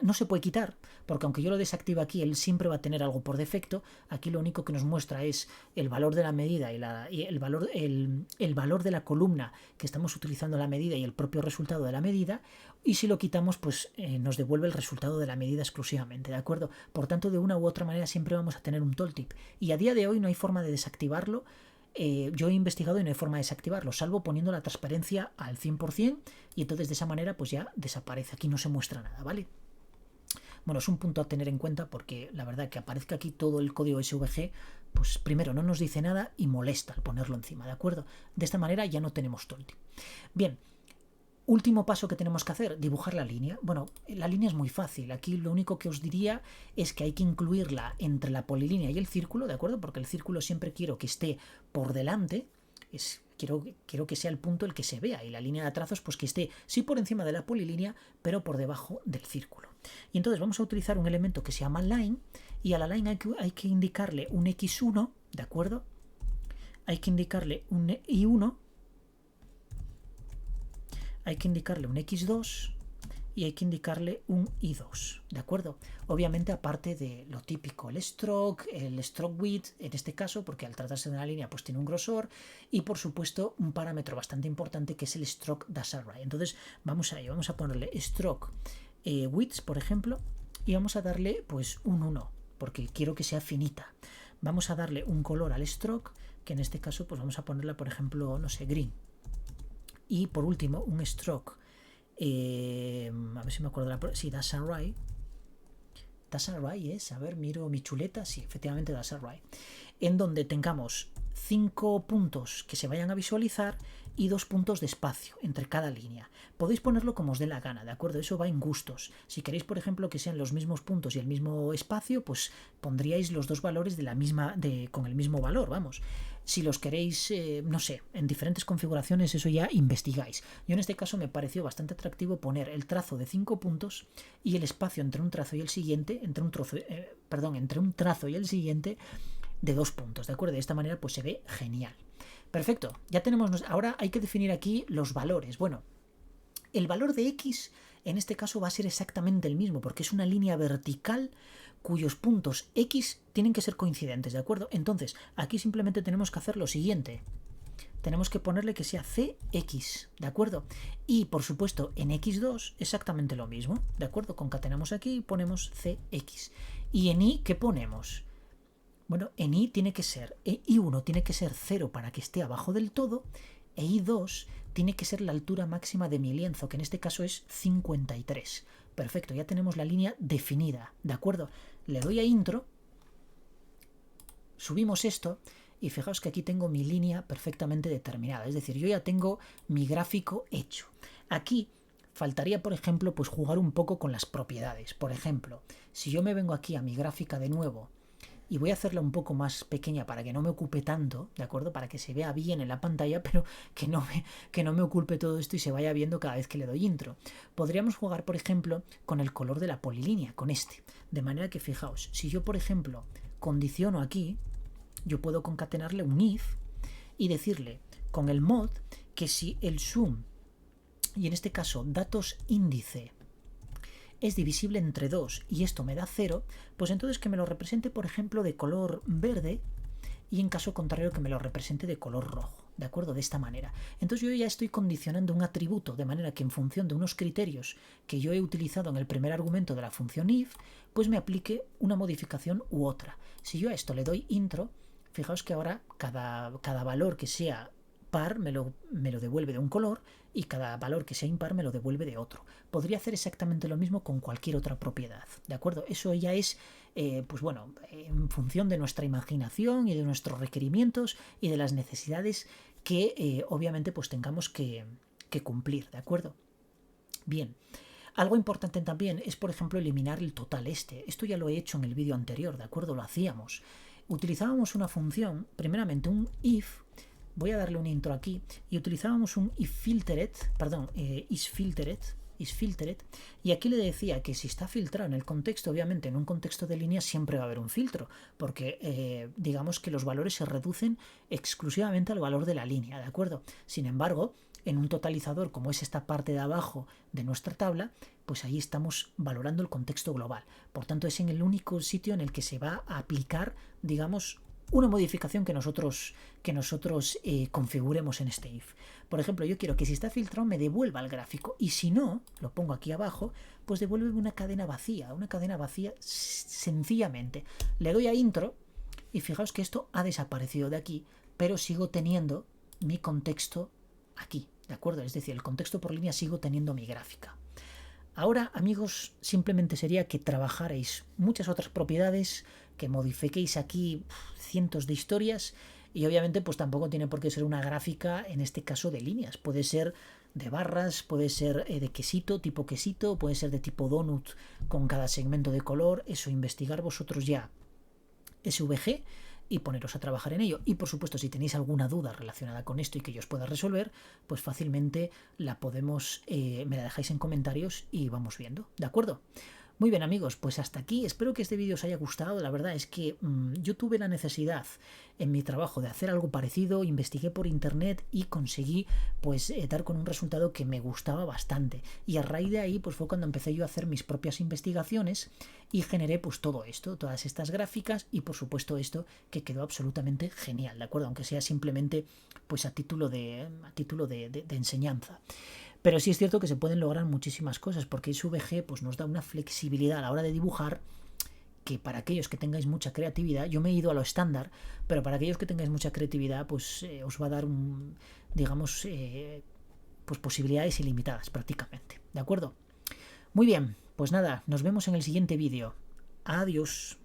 no se puede quitar, porque aunque yo lo desactive aquí, él siempre va a tener algo por defecto. Aquí lo único que nos muestra es el valor de la medida y el valor de la columna que estamos utilizando la medida y el propio resultado de la medida. Y si lo quitamos, pues nos devuelve el resultado de la medida exclusivamente, ¿de acuerdo? Por tanto, de una u otra manera siempre vamos a tener un tooltip. Y a día de hoy no hay forma de desactivarlo. Yo he investigado y no hay forma de desactivarlo, salvo poniendo la transparencia al 100%, y entonces de esa manera pues ya desaparece, aquí no se muestra nada, ¿vale? Bueno, es un punto a tener en cuenta porque la verdad que aparezca aquí todo el código SVG, pues primero no nos dice nada y molesta al ponerlo encima, ¿de acuerdo? De esta manera ya no tenemos tooltip. Bien. Último paso que tenemos que hacer, dibujar la línea. Bueno, la línea es muy fácil. Aquí lo único que os diría es que hay que incluirla entre la polilínea y el círculo, ¿de acuerdo? Porque el círculo siempre quiero que esté por delante. Quiero que sea el punto el que se vea. Y la línea de trazos, pues que esté sí por encima de la polilínea, pero por debajo del círculo. Y entonces vamos a utilizar un elemento que se llama line. Y a la line hay que indicarle un x1, ¿de acuerdo? Hay que indicarle un y1. Hay que indicarle un x2 y hay que indicarle un i2, ¿de acuerdo? Obviamente aparte de lo típico, el stroke width, en este caso, porque al tratarse de una línea pues tiene un grosor, y por supuesto un parámetro bastante importante que es el stroke dash array. Entonces vamos a ello, vamos a ponerle stroke width, por ejemplo, y vamos a darle pues un 1, porque quiero que sea finita. Vamos a darle un color al stroke, que en este caso pues vamos a ponerle, por ejemplo, no sé, green. Y por último, un stroke. A ver si me acuerdo de sí, dash array. Dash array es, a ver, miro mi chuleta. Sí, efectivamente, dash array. En donde tengamos 5 puntos que se vayan a visualizar y 2 puntos de espacio entre cada línea. Podéis ponerlo como os dé la gana, ¿de acuerdo? Eso va en gustos. Si queréis, por ejemplo, que sean los mismos puntos y el mismo espacio, pues pondríais los dos valores con el mismo valor, vamos. Si los queréis, no sé, en diferentes configuraciones, eso ya investigáis. Yo en este caso me pareció bastante atractivo poner el trazo de 5 puntos y el espacio entre un trazo y el siguiente, entre un trazo y el siguiente, de 2 puntos, ¿de acuerdo? De esta manera pues se ve genial. Perfecto, ya tenemos, ahora hay que definir aquí los valores. Bueno, el valor de x en este caso va a ser exactamente el mismo, porque es una línea vertical cuyos puntos x tienen que ser coincidentes, ¿de acuerdo? Entonces, aquí simplemente tenemos que hacer lo siguiente. Tenemos que ponerle que sea cx, ¿de acuerdo? Y, por supuesto, en x2 exactamente lo mismo, ¿de acuerdo? Concatenamos aquí y ponemos cx. Y en y, ¿qué ponemos? Bueno, en i tiene que ser, i1 tiene que ser 0 para que esté abajo del todo, e i2 tiene que ser la altura máxima de mi lienzo, que en este caso es 53. Perfecto, ya tenemos la línea definida, ¿de acuerdo? Le doy a intro, subimos esto y fijaos que aquí tengo mi línea perfectamente determinada, es decir, yo ya tengo mi gráfico hecho. Aquí, faltaría, por ejemplo, pues jugar un poco con las propiedades. Por ejemplo, si yo me vengo aquí a mi gráfica de nuevo y voy a hacerla un poco más pequeña para que no me ocupe tanto, ¿de acuerdo? Para que se vea bien en la pantalla, pero que no me ocupe todo esto y se vaya viendo cada vez que le doy intro. Podríamos jugar, por ejemplo, con el color de la polilínea, con este. De manera que, fijaos, si yo, por ejemplo, condiciono aquí, yo puedo concatenarle un if y decirle con el mod que si el sum, y en este caso datos índice, es divisible entre 2 y esto me da 0, pues entonces que me lo represente, por ejemplo, de color verde y en caso contrario que me lo represente de color rojo, ¿de acuerdo? De esta manera. Entonces yo ya estoy condicionando un atributo de manera que en función de unos criterios que yo he utilizado en el primer argumento de la función if, pues me aplique una modificación u otra. Si yo a esto le doy intro, fijaos que ahora cada valor que sea par me lo devuelve de un color y cada valor que sea impar me lo devuelve de otro. Podría hacer exactamente lo mismo con cualquier otra propiedad, ¿de acuerdo? Eso ya es, pues bueno, en función de nuestra imaginación y de nuestros requerimientos y de las necesidades que obviamente pues tengamos que cumplir, ¿de acuerdo? Bien. Algo importante también es, por ejemplo, eliminar el total este. Esto ya lo he hecho en el vídeo anterior, ¿de acuerdo? Lo hacíamos. Utilizábamos una función, primeramente un if. Voy a darle un intro aquí y utilizábamos un isFiltered, y aquí le decía que si está filtrado en el contexto, obviamente en un contexto de línea siempre va a haber un filtro, porque digamos que los valores se reducen exclusivamente al valor de la línea, ¿de acuerdo? Sin embargo, en un totalizador como es esta parte de abajo de nuestra tabla, pues ahí estamos valorando el contexto global. Por tanto, es en el único sitio en el que se va a aplicar, digamos, una modificación que nosotros configuremos en este if. Por ejemplo, yo quiero que si está filtrado me devuelva el gráfico y si no, lo pongo aquí abajo, pues devuelve una cadena vacía sencillamente. Le doy a intro y fijaos que esto ha desaparecido de aquí, pero sigo teniendo mi contexto aquí, ¿de acuerdo? Es decir, el contexto por línea sigo teniendo mi gráfica. Ahora, amigos, simplemente sería que trabajarais muchas otras propiedades, que modifiquéis aquí cientos de historias y obviamente pues tampoco tiene por qué ser una gráfica en este caso de líneas. Puede ser de barras, puede ser de quesito, tipo quesito, puede ser de tipo donut con cada segmento de color. Eso, investigar vosotros ya SVG y poneros a trabajar en ello. Y por supuesto, si tenéis alguna duda relacionada con esto y que yo os pueda resolver, pues fácilmente la podemos, me la dejáis en comentarios y vamos viendo, ¿de acuerdo? Muy bien, amigos, pues hasta aquí. Espero que este vídeo os haya gustado. La verdad es que yo tuve la necesidad en mi trabajo de hacer algo parecido, investigué por internet y conseguí pues dar con un resultado que me gustaba bastante. Y a raíz de ahí pues fue cuando empecé yo a hacer mis propias investigaciones y generé pues todo esto, todas estas gráficas y por supuesto esto que quedó absolutamente genial, ¿de acuerdo? Aunque sea simplemente pues a título de enseñanza. Pero sí es cierto que se pueden lograr muchísimas cosas porque SVG pues, nos da una flexibilidad a la hora de dibujar que para aquellos que tengáis mucha creatividad, yo me he ido a lo estándar, pero para aquellos que tengáis mucha creatividad pues os va a dar digamos pues posibilidades ilimitadas prácticamente, ¿de acuerdo? Muy bien, pues nada, nos vemos en el siguiente vídeo. Adiós.